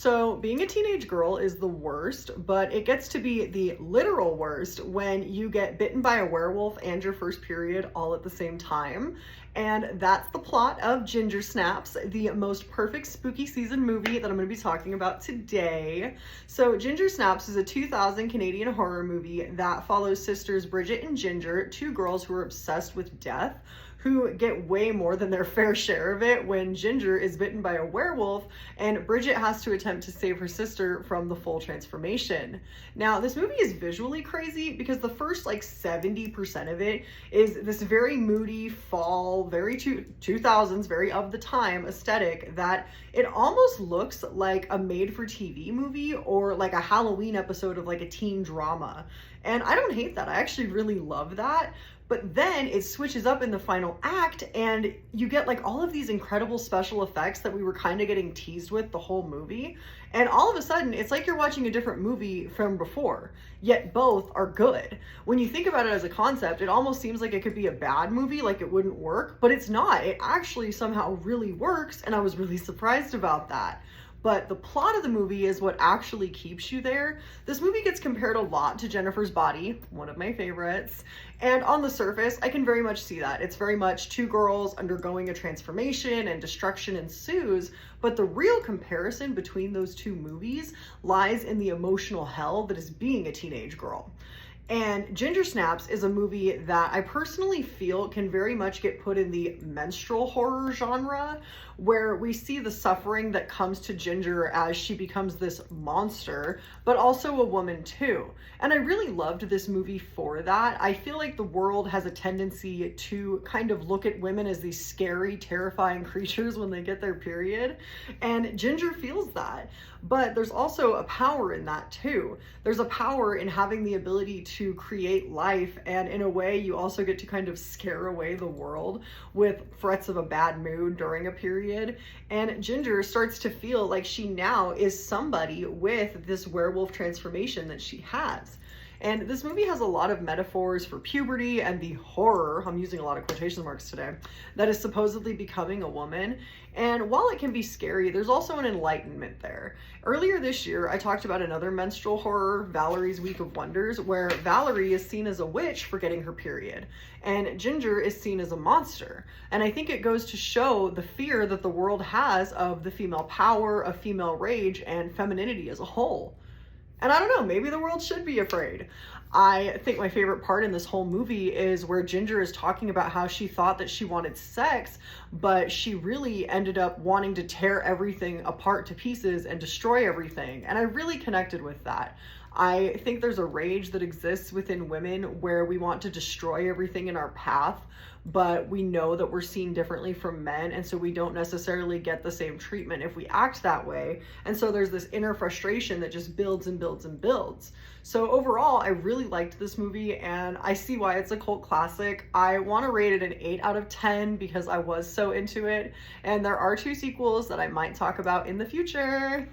So being a teenage girl is the worst, but it gets to be the literal worst when you get bitten by a werewolf and your first period all at the same time. And that's the plot of Ginger Snaps, the most perfect spooky season movie that I'm going to be talking about today. So Ginger Snaps is a 2000 Canadian horror movie that follows sisters Bridget and Ginger, two girls who are obsessed with death, who get way more than their fair share of it when Ginger is bitten by a werewolf and Bridget has to attempt to save her sister from the full transformation. Now, this movie is visually crazy because the first 70% of it is this very moody fall, very 2000s, very of the time aesthetic that it almost looks like a made-for-TV movie or like a Halloween episode of a teen drama. And I don't hate that. I actually really love that. But then it switches up in the final act and you get all of these incredible special effects that we were kind of getting teased with the whole movie. And all of a sudden, it's like you're watching a different movie from before, yet both are good. When you think about it as a concept, it almost seems like it could be a bad movie, like it wouldn't work, but it's not. It actually somehow really works, and I was really surprised about that. But the plot of the movie is what actually keeps you there. This movie gets compared a lot to Jennifer's Body, one of my favorites. And on the surface, I can very much see that. It's very much two girls undergoing a transformation and destruction ensues. But the real comparison between those two movies lies in the emotional hell that is being a teenage girl. And Ginger Snaps is a movie that I personally feel can very much get put in the menstrual horror genre, where we see the suffering that comes to Ginger as she becomes this monster, but also a woman too. And I really loved this movie for that. I feel like the world has a tendency to kind of look at women as these scary, terrifying creatures when they get their period, and Ginger feels that. But there's also a power in that too. There's a power in having the ability to create life, and in a way you also get to kind of scare away the world with threats of a bad mood during a period. And Ginger starts to feel like she now is somebody with this werewolf transformation that she has. And this movie has a lot of metaphors for puberty and the horror, I'm using a lot of quotation marks today, that is supposedly becoming a woman. And while it can be scary, there's also an enlightenment there. Earlier this year, I talked about another menstrual horror, Valerie's Week of Wonders, where Valerie is seen as a witch for getting her period, and Ginger is seen as a monster. And I think it goes to show the fear that the world has of the female power, of female rage, and femininity as a whole. And I don't know, maybe the world should be afraid. I think my favorite part in this whole movie is where Ginger is talking about how she thought that she wanted sex, but she really ended up wanting to tear everything apart to pieces and destroy everything. And I really connected with that. I think there's a rage that exists within women where we want to destroy everything in our path, but we know that we're seen differently from men, and so we don't necessarily get the same treatment if we act that way. And so there's this inner frustration that just builds and builds and builds. So overall, I really liked this movie, and I see why it's a cult classic. I want to rate it an 8 out of 10 because I was so into it, and there are 2 sequels that I might talk about in the future.